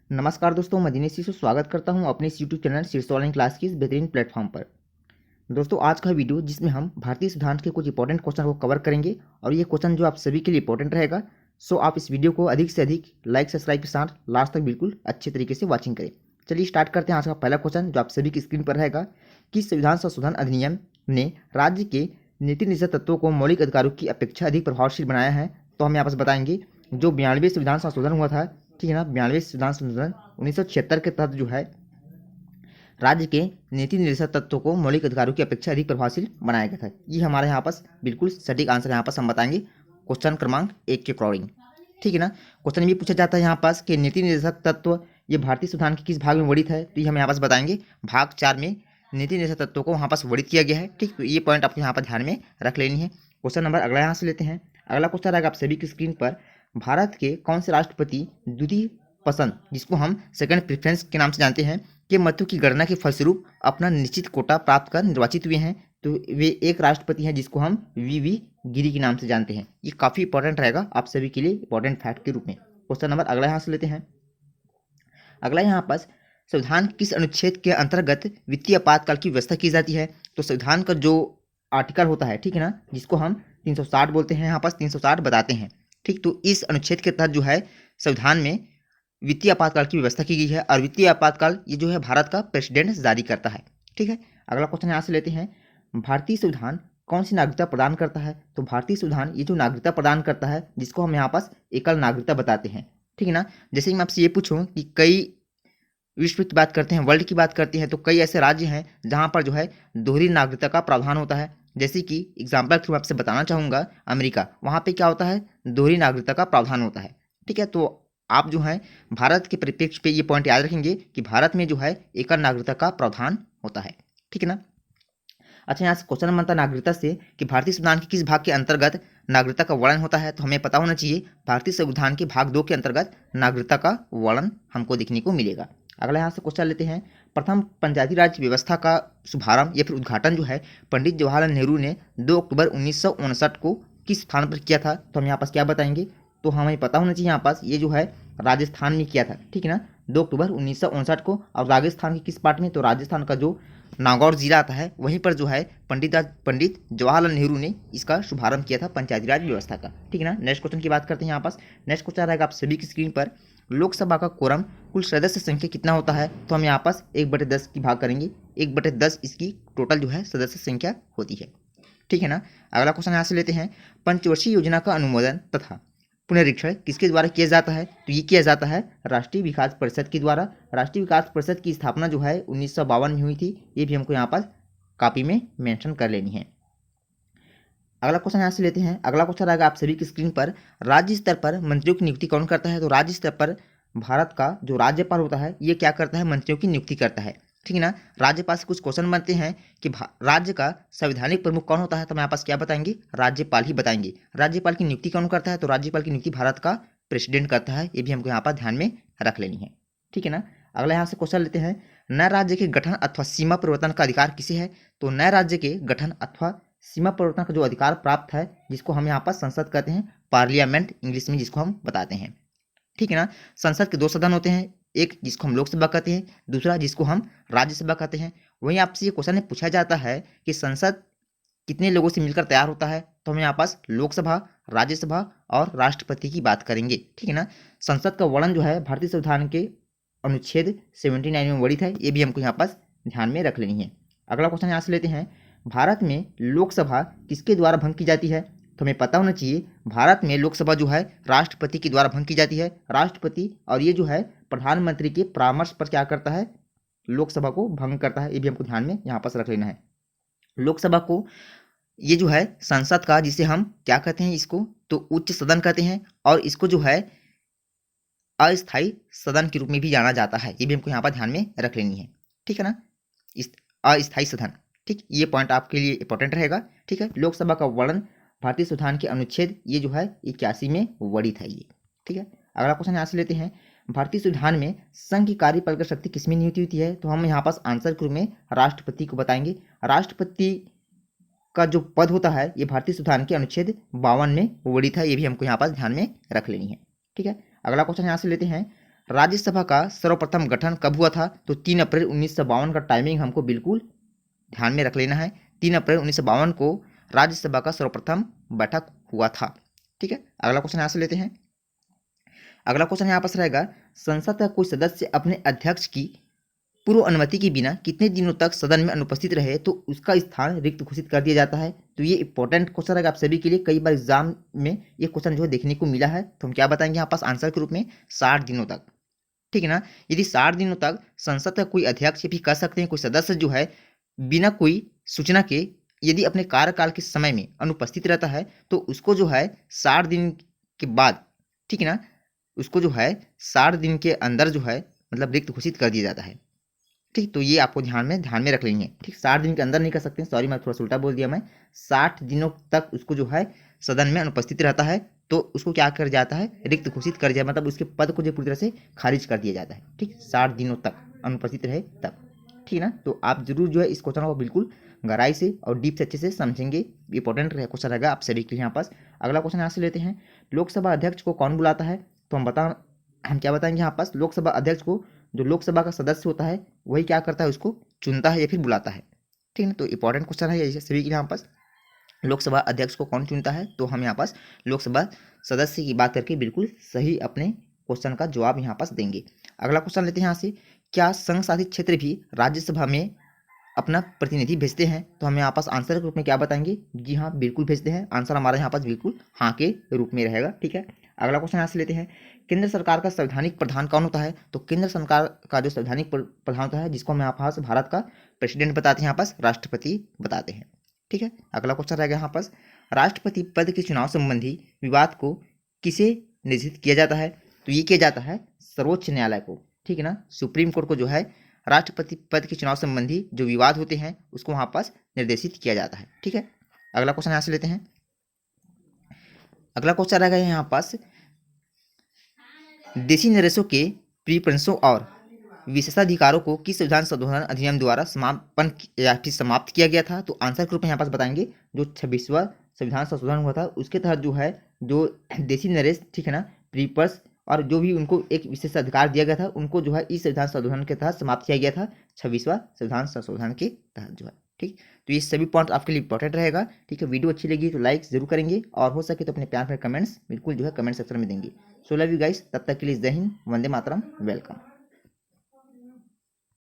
नमस्कार दोस्तों, मैं दिनेश से स्वागत करता हूं अपने इस यूट्यूब चैनल शीर्ष ऑनलाइन क्लास की इस बेहतरीन प्लेटफॉर्म पर। दोस्तों, आज का वीडियो जिसमें हम भारतीय सिद्धांत के कुछ इंपॉर्टेंट क्वेश्चन को कवर करेंगे और ये क्वेश्चन जो आप सभी के लिए इंपॉर्टेंट रहेगा। सो आप इस वीडियो को अधिक से अधिक लाइक सब्सक्राइब के साथ लास्ट तक बिल्कुल अच्छे तरीके से वॉचिंग करें। चलिए स्टार्ट करते हैं आज का पहला क्वेश्चन जो आप सभी की स्क्रीन पर रहेगा कि संविधान संशोधन अधिनियम ने राज्य के नीति निर्देशक तत्वों को मौलिक अधिकारों की अपेक्षा अधिक प्रभावशील बनाया है। तो हम यहाँ पर बताएंगे जो 92 संविधान संशोधन हुआ था, ठीक है ना, 92 संविधान संशोधन 1976 के तहत जो है राज्य के नीति निर्देशक तत्वों को मौलिक अधिकारों की अपेक्षा अधिक प्रभावशील बनाया गया था। ये हमारे यहाँ पास बिल्कुल सटीक आंसर यहाँ पास हम बताएंगे क्वेश्चन क्रमांक 1 के अकॉर्डिंग, ठीक है ना। क्वेश्चन भी पूछा जाता है यहाँ पास कि नीति निर्देशक तत्व ये भारतीय संविधान के किस भाग में वर्णित है, तो ये हम यहाँ पास बताएंगे भाग 4 में नीति निर्देशक तत्वों को वहाँ पास वर्णित किया गया है। ठीक, तो ये पॉइंट आपको यहाँ पर ध्यान में रख लेनी है। क्वेश्चन नंबर अगला यहाँ से लेते हैं। अगला क्वेश्चन रहेगा आप सभी की स्क्रीन पर, भारत के कौन से राष्ट्रपति द्वितीय पसंद, जिसको हम सेकंड प्रेफरेंस के नाम से जानते हैं, के मतों की गणना के फलस्वरूप अपना निश्चित कोटा प्राप्त कर निर्वाचित हुए हैं। तो वे एक राष्ट्रपति हैं जिसको हम वी गिरी के नाम से जानते हैं। ये काफ़ी इंपॉर्टेंट रहेगा आप सभी के लिए इंपॉर्टेंट फैक्ट के रूप में। क्वेश्चन नंबर अगला यहाँ से लेते हैं। अगला यहाँ पास संविधान किस अनुच्छेद के अंतर्गत वित्तीय आपातकाल की व्यवस्था की जाती है। तो संविधान का जो आर्टिकल होता है, ठीक है ना, जिसको हम 360 बोलते हैं, यहाँ पास 360 बताते हैं। ठीक, तो इस अनुच्छेद के तहत जो है संविधान में वित्तीय आपातकाल की व्यवस्था की गई है और वित्तीय आपातकाल ये जो है भारत का प्रेसिडेंट जारी करता है। ठीक है, अगला क्वेश्चन यहाँ से लेते हैं। भारतीय संविधान कौन सी नागरिकता प्रदान करता है। तो भारतीय संविधान ये जो नागरिकता प्रदान करता है जिसको हम यहाँ पास एकल नागरिकता बताते हैं। ठीक है ना, जैसे कि मैं आपसे ये पूछूं कि कई विश्व की बात करते हैं, वर्ल्ड की बात करते हैं, तो कई ऐसे राज्य हैं जहाँ पर जो है दोहरी नागरिकता का प्रावधान होता है। जैसे कि एग्जाम्पल के थ्रू आपसे बताना चाहूँगा, अमेरिका, वहाँ पे क्या होता है, दोहरी नागरिकता का प्रावधान होता है। ठीक है, तो आप जो है भारत के परिप्रेक्ष्य पे ये पॉइंट याद रखेंगे कि भारत में जो है एकल नागरिकता का प्रावधान होता है। ठीक है ना। अच्छा, यहाँ से क्वेश्चन बनता है नागरिकता से कि भारतीय संविधान के किस भाग के अंतर्गत नागरिकता का वर्णन होता है। तो हमें पता होना चाहिए भारतीय संविधान के भाग 2 के अंतर्गत नागरिकता का वर्णन हमको देखने को मिलेगा। अगला यहाँ से क्वेश्चन लेते हैं। प्रथम पंचायती राज व्यवस्था का शुभारंभ या फिर उद्घाटन जो है पंडित जवाहरलाल नेहरू ने 2 अक्टूबर 1959 को किस स्थान पर किया था। तो हम यहाँ पास क्या बताएंगे, तो हमें पता होना चाहिए यहाँ पास ये जो है राजस्थान में किया था। ठीक है ना, 2 अक्टूबर 1959 को। और राजस्थान के किस पार्ट में, तो राजस्थान का जो नागौर जिला आता है वहीं पर जो है पंडित जवाहरलाल नेहरू ने इसका शुभारंभ किया था पंचायती राज व्यवस्था का। ठीक है ना। नेक्स्ट क्वेश्चन की बात करते हैं यहाँ पास। नेक्स्ट क्वेश्चन रहेगा आप सभी की स्क्रीन पर, लोकसभा का कोरम कुल सदस्य संख्या कितना होता है। तो हम यहाँ पास 1/10 की भाग करेंगे, 1/10 इसकी टोटल जो है सदस्य संख्या होती है। ठीक है ना। अगला क्वेश्चन यहाँ से लेते हैं। पंचवर्षीय योजना का अनुमोदन तथा पुनरीक्षण किसके द्वारा किया जाता है। तो ये किया जाता है राष्ट्रीय विकास परिषद के द्वारा। राष्ट्रीय विकास परिषद की स्थापना जो है 1952 में हुई थी। ये भी हमको यहाँ पर कॉपी में मेंशन कर लेनी है। अगला क्वेश्चन यहाँ से लेते हैं। अगला क्वेश्चन रहेगा आप सभी की स्क्रीन पर, राज्य स्तर पर मंत्रियों की नियुक्ति कौन करता है। तो राज्य स्तर पर भारत का जो राज्यपाल होता है ये क्या करता है, मंत्रियों की नियुक्ति करता है। ठीक है ना। राज्यपाल से कुछ क्वेश्चन बनते हैं कि राज्य का संवैधानिक प्रमुख कौन होता है। तो हमारे पास क्या बताएंगे, राज्यपाल ही बताएंगे। राज्यपाल की नियुक्ति कौन करता है, तो राज्यपाल की नियुक्ति भारत का प्रेसिडेंट करता है। ये भी हमको यहाँ पर ध्यान में रख लेनी है। ठीक है ना। अगला यहाँ से क्वेश्चन लेते हैं। नए राज्य के गठन अथवा सीमा परिवर्तन का अधिकार किसे है। तो नए राज्य के गठन अथवा सीमा परिवर्तन का जो अधिकार प्राप्त है जिसको हम यहाँ पर संसद कहते हैं, पार्लियामेंट इंग्लिश में जिसको हम बताते हैं। ठीक है ना। संसद के 2 सदन होते हैं, एक जिसको हम लोकसभा कहते हैं, दूसरा जिसको हम राज्यसभा कहते हैं। वहीं आपसे ये क्वेश्चन पूछा जाता है कि संसद कितने लोगों से मिलकर तैयार होता है। तो हम यहाँ पास लोकसभा, राज्यसभा और राष्ट्रपति की बात करेंगे। ठीक है ना। संसद का वर्णन जो है भारतीय संविधान के अनुच्छेद 79 में वर्णित है। ये भी हमको यहाँ पास ध्यान में रख लेनी है। अगला क्वेश्चन यहाँ से लेते हैं। भारत में लोकसभा किसके द्वारा भंग की जाती है। तो हमें पता होना चाहिए भारत में लोकसभा जो है राष्ट्रपति के द्वारा भंग की जाती है। राष्ट्रपति और ये जो है प्रधानमंत्री के परामर्श पर क्या करता है, लोकसभा को भंग करता है। ये भी हमको ध्यान में यहाँ पास रख लेना है। लोकसभा को ये जो है संसद का, जिसे हम क्या कहते हैं इसको, तो उच्च सदन कहते हैं। और इसको जो है अस्थायी सदन के रूप में भी जाना जाता है। ये भी हमको यहाँ पर ध्यान में रख लेनी है। ठीक है ना, इस अस्थायी सदन। ठीक, ये पॉइंट आपके लिए इंपॉर्टेंट रहेगा। ठीक है। लोकसभा का वर्णन भारतीय संविधान के अनुच्छेद ये जो है 81 में वर्णित है ये। ठीक है। अगला क्वेश्चन यहाँ से लेते हैं। भारतीय संविधान में संघ की कार्यपालिका शक्ति किसमें नियुक्त होती है। तो हम यहाँ पास आंसर के रूप में राष्ट्रपति को बताएंगे। राष्ट्रपति का जो पद होता है ये भारतीय संविधान के अनुच्छेद 52 में वर्णित है। ये भी हमको यहाँ पास ध्यान में रख लेनी है। ठीक है। अगला क्वेश्चन यहाँ से लेते हैं। राज्यसभा का सर्वप्रथम गठन कब हुआ था? तो 3 अप्रैल 1952 का टाइमिंग हमको बिल्कुल ध्यान में रख लेना है। 3 अप्रैल 1952 को राज्यसभा का सर्वप्रथम बैठक हुआ था। ठीक है, अगला क्वेश्चन यहाँ से लेते हैं। अगला क्वेश्चन यहाँ पास रहेगा, संसद का कोई सदस्य अपने अध्यक्ष की पूर्व अनुमति के बिना कितने दिनों तक सदन में अनुपस्थित रहे तो उसका स्थान रिक्त घोषित कर दिया जाता है? तो ये इंपॉर्टेंट क्वेश्चन रहेगा आप सभी के लिए, कई बार एग्जाम में ये क्वेश्चन जो है देखने को मिला है। तो हम क्या बताएंगे यहाँ पास आंसर के रूप में? 60 दिनों तक। ठीक है ना, यदि 60 दिनों तक संसद का कोई अध्यक्ष भी कह सकते हैं कोई सदस्य जो है बिना कोई सूचना के यदि अपने कार्यकाल के समय में अनुपस्थित रहता है तो उसको जो है 60 दिन के बाद, ठीक है ना, उसको जो है 60 दिन के अंदर जो है मतलब रिक्त घोषित कर दिया जाता है। ठीक, तो ये आपको ध्यान में रख लेंगे। ठीक, 60 दिन के अंदर नहीं कर सकते, सॉरी मैं थोड़ा सा उल्टा बोल दिया मैं। 60 दिनों तक उसको जो है सदन में अनुपस्थित रहता है तो उसको क्या कर जाता है? रिक्त घोषित कर दिया, मतलब उसके पद को जो पूरी तरह से खारिज कर दिया जाता है। ठीक, 60 दिनों तक अनुपस्थित रहे तब। ठीक ना, तो आप जरूर जो है इस क्वेश्चन को बिल्कुल गहराई से और डीप से अच्छे से समझेंगे। इंपॉर्टेंट क्वेश्चन रहेगा आप सभी के लिए यहाँ पास। अगला क्वेश्चन यहाँ से लेते हैं, लोकसभा अध्यक्ष को कौन बुलाता है? तो हम क्या बताएंगे यहाँ पास, लोकसभा अध्यक्ष को जो लोकसभा का सदस्य होता है वही क्या करता है? उसको चुनता है या फिर बुलाता है। ठीक है, तो इंपॉर्टेंट क्वेश्चन है ये सभी के यहाँ पास। लोकसभा अध्यक्ष को कौन चुनता है? तो हम यहाँ पास लोकसभा सदस्य की बात करके बिल्कुल सही अपने क्वेश्चन का जवाब यहाँ पास देंगे। अगला क्वेश्चन लेते हैं यहाँ से, क्या संघ शासित क्षेत्र भी राज्यसभा में अपना प्रतिनिधि भेजते हैं? तो हम यहाँ पास आंसर के रूप में क्या बताएंगे? जी हाँ, बिल्कुल भेजते हैं। आंसर हमारा यहाँ पास बिल्कुल हाँ के रूप में रहेगा। ठीक है, अगला क्वेश्चन यहाँ से लेते हैं, केंद्र सरकार का संवैधानिक प्रधान कौन होता है? तो केंद्र सरकार का जो संवैधानिक प्रधान होता है जिसको हम यहाँ पास भारत का प्रेसिडेंट बताते हैं, यहाँ पास राष्ट्रपति बताते हैं। ठीक है, अगला क्वेश्चन रहेगा यहाँ पास, राष्ट्रपति पद के चुनाव संबंधी विवाद को किसे निर्देशित किया जाता है? तो ये किया जाता है सर्वोच्च न्यायालय को। ठीक है ना, सुप्रीम कोर्ट को जो है राष्ट्रपति पद के चुनाव संबंधी जो विवाद होते हैं उसको वहां पास निर्देशित किया जाता है। ठीक है, अगला क्वेश्चन यहाँ से लेते हैं। अगला क्वेश्चन रहेगा यहाँ पास, देशी नरेशों के प्रीफरेंसों और विशेषाधिकारों को किस संविधान संशोधन अधिनियम द्वारा समापन या फिर समाप्त किया गया था? तो आंसर के रूप में यहाँ पास बताएंगे, जो 26वां संविधान संशोधन हुआ था उसके तहत जो है जो देशी नरेश, ठीक है ना, प्रीपर्स और जो भी उनको एक विशेष अधिकार दिया गया था उनको जो है इस संविधान संशोधन के तहत समाप्त किया गया था, 26वां संविधान संशोधन के तहत जो है। ठीक, तो ये सभी पॉइंट आपके लिए इंपॉर्टेंट रहेगा। ठीक है, वीडियो अच्छी लगी तो लाइक जरूर करेंगे और हो सके तो अपने प्यार कमेंट्स बिल्कुल जो है कमेंट सेक्शन में देंगे। सो लव यू गाइस, तब तक के लिए जय हिंद, वंदे मातरम, वेलकम।